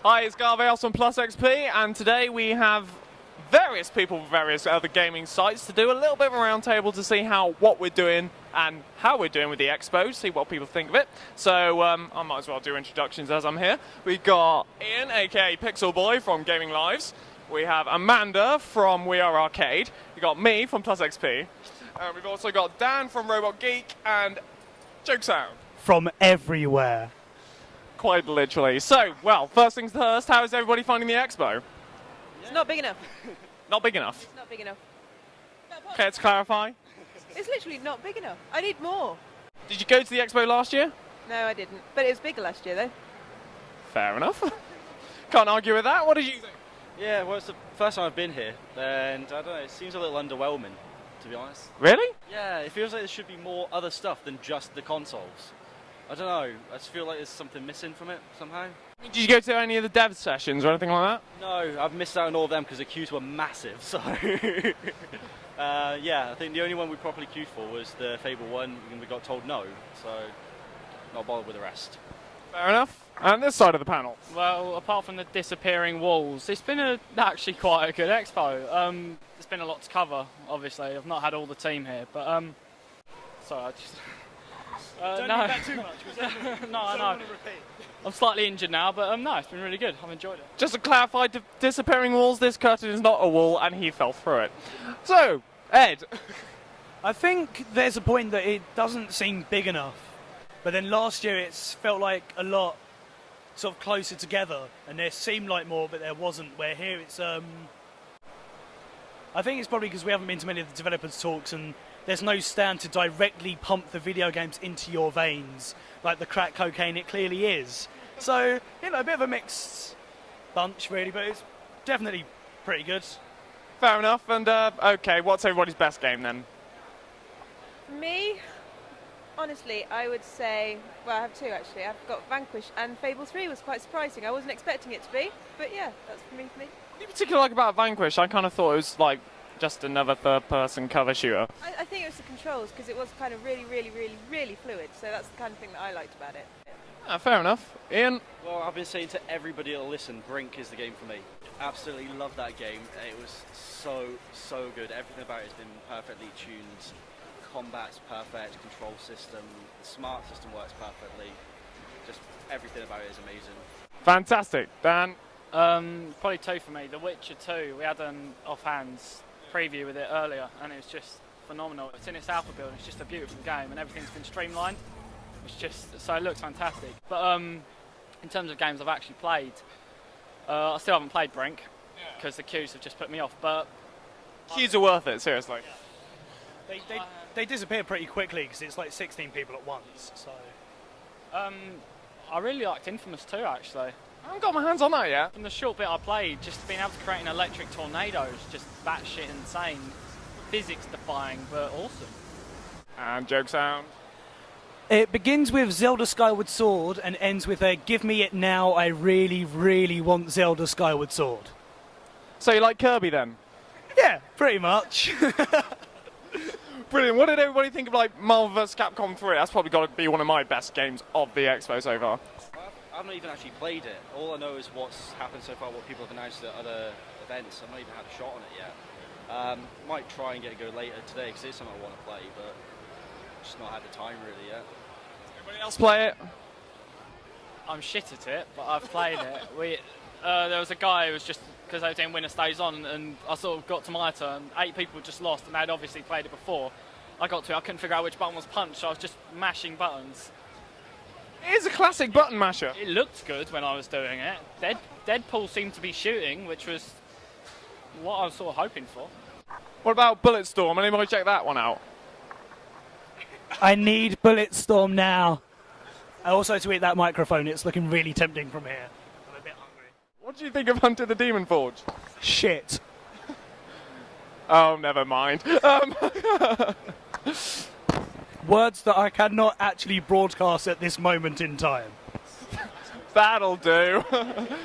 Hi, it's Garvales from Plus XP, and today we have various people from various other gaming sites to do a little bit of a roundtable to see what we're doing and how we're doing with the expo, see what people think of it. So I might as well do introductions as I'm here. We've got Ian, aka Pixel Boy from Gaming Lives. We have Amanda from We Are Arcade. We've got me from Plus XP. We've also got Dan from Robot Geek and Joke Sound. From everywhere. Quite literally. So, well, first things first, how is everybody finding the expo? It's not big enough. Not big enough? It's not big enough. Okay, let's clarify. It's literally not big enough. I need more. Did you go to the expo last year? No, I didn't. But it was bigger last year, though. Fair enough. Can't argue with that. What did you think? Yeah, well, it's the first time I've been here, and I don't know, it seems a little underwhelming, to be honest. Really? Yeah, it feels like there should be more other stuff than just the consoles. I don't know, I just feel like there's something missing from it, somehow. Did you go to any of the dev sessions or anything like that? No, I've missed out on all of them because the queues were massive, so... yeah, I think the only one we properly queued for was the Fable 1, and we got told no, so not bothered with the rest. Fair enough. And this side of the panel? Well, apart from the disappearing walls, it's been actually quite a good expo. There's been a lot to cover, obviously. I've not had all the team here, but... sorry, I just... Don't no. need that too much. No, I know. I'm slightly injured now, but no, it's been really good. I've enjoyed it. Just to clarify, disappearing walls, this curtain is not a wall, and he fell through it. So, Ed. I think there's a point that it doesn't seem big enough, but then last year it felt like a lot sort of closer together, and there seemed like more, but there wasn't. Where here it's, I think it's probably because we haven't been to many of the developers' talks, and there's no stand to directly pump the video games into your veins, like the crack cocaine it clearly is. So, you know, a bit of a mixed bunch, really, but it's definitely pretty good. Fair enough. And, okay, what's everybody's best game, then? For me, honestly, I would say... Well, I have two, actually. I've got Vanquish, and Fable 3 was quite surprising. I wasn't expecting it to be, but yeah, that's for me. What do you particularly like about Vanquish? I kind of thought it was, like, just another third-person cover shooter. I think it was the controls, because it was kind of really fluid, so that's the kind of thing that I liked about it. Fair enough. Ian? Well, I've been saying to everybody that'll listen, Brink is the game for me. Absolutely love that game. It was so good. Everything about it has been perfectly tuned. Combat's perfect, control system, the smart system works perfectly. Just everything about it is amazing. Fantastic. Dan? Probably two for me. The Witcher 2, we had an offhands preview with it earlier, and it was just phenomenal. It's in its alpha build, it's just a beautiful game, and everything's been streamlined. It's just, so it looks fantastic. But in terms of games I've actually played, I still haven't played Brink, because the queues have just put me off, but... Queues are worth it, seriously. They disappear pretty quickly, because it's like 16 people at once, so... I really liked Infamous 2, actually. I haven't got my hands on that yet. From the short bit I played, just being able to create an electric tornado is just batshit insane. Physics defying, but awesome. And Joke Sound? It begins with Zelda Skyward Sword and ends with a give me it now, I really want Zelda Skyward Sword. So you like Kirby then? Yeah, pretty much. Brilliant. What did everybody think of like Marvel vs. Capcom 3? That's probably got to be one of my best games of the expo so far. I've not even actually played it. All I know is what's happened so far, what people have announced at other events. I've not even had a shot on it yet. Might try and get a go later today because it's something I want to play, but just not had the time really yet. Anybody else play it? I'm shit at it, but I've played it. There was a guy who was just, because they didn't win a stage on, and I sort of got to my turn. 8 people just lost, and they'd obviously played it before. I got to it, I couldn't figure out which button was punch, so I was just mashing buttons. It is a classic button masher. It looked good when I was doing it. Deadpool seemed to be shooting, which was what I was sort of hoping for. What about Bulletstorm? Anybody check that one out? I need Bulletstorm now. I also to eat that microphone, it's looking really tempting from here. I'm a bit hungry. What do you think of Hunter the Demon Forge? Shit. Oh, never mind. Words that I cannot actually broadcast at this moment in time. That'll do.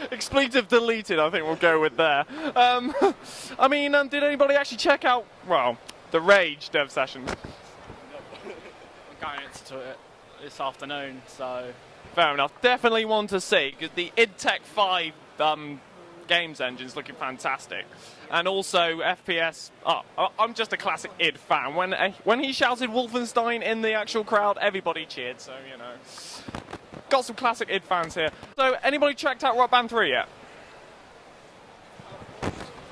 Expletive deleted, I think we'll go with there. I mean, did anybody actually check out... Well, the Rage dev session? I'm going to it this afternoon, so Fair enough. Definitely one to see, because the id Tech 5 games engine's looking fantastic. And also FPS. I'm just a classic id fan. When he shouted Wolfenstein in the actual crowd, everybody cheered, so you know. Got some classic id fans here. So anybody checked out Rock Band 3 yet?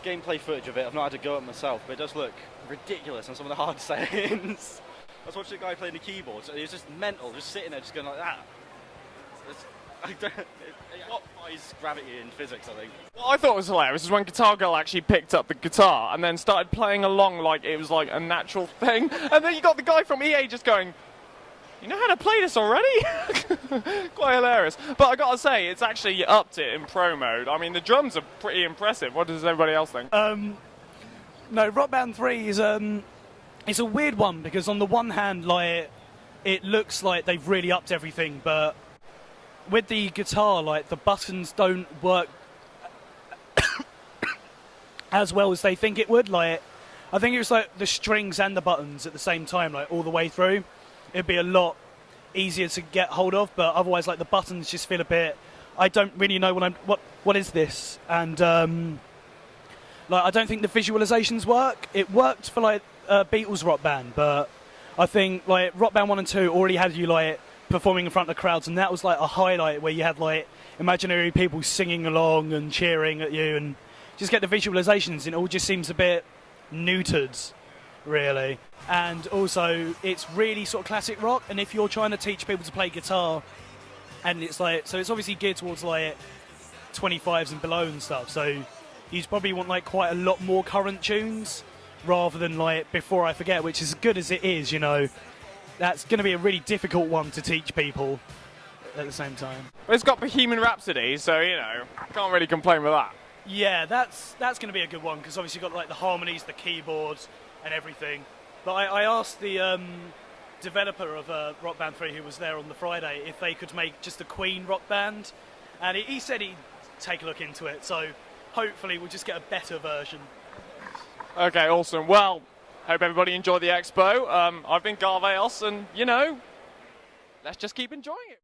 Gameplay footage of it, I've not had to go at myself, but it does look ridiculous on some of the hard settings. I was watching a guy playing the keyboards, and he was just mental, just sitting there, just going like that. It defies gravity in physics, I think. What I thought was hilarious is when Guitar Girl actually picked up the guitar and then started playing along like it was like a natural thing, and then you got the guy from EA just going, "You know how to play this already?" Quite hilarious. But I gotta say, it's actually upped it in pro mode. I mean, the drums are pretty impressive. What does everybody else think? No, Rock Band 3 is it's a weird one because on the one hand, like it looks like they've really upped everything, but with the guitar, like the buttons don't work as well as they think it would. Like I think it was like the strings and the buttons at the same time, like all the way through. It'd be a lot easier to get hold of, but otherwise, like the buttons just feel a bit. I don't really know what is this, and like I don't think the visualizations work. It worked for like Beatles Rock Band, but I think like Rock Band 1 and 2 already had you like performing in front of crowds, and that was like a highlight where you had like imaginary people singing along and cheering at you, and just get the visualizations, and it all just seems a bit neutered, really. And also, it's really sort of classic rock, and if you're trying to teach people to play guitar, and it's like, so it's obviously geared towards like 25s and below and stuff, so you'd probably want like quite a lot more current tunes rather than like Before I Forget, which is as good as it is, you know. That's going to be a really difficult one to teach people at the same time. It's got Bohemian Rhapsody, so you know, can't really complain with that. Yeah, that's going to be a good one because obviously you've got like the harmonies, the keyboards, and everything. But I asked the developer of Rock Band 3 who was there on the Friday if they could make just a Queen rock band, and he said he'd take a look into it. So hopefully we'll just get a better version. Okay, awesome. Well, hope everybody enjoyed the expo. I've been Garveos, and you know, let's just keep enjoying it.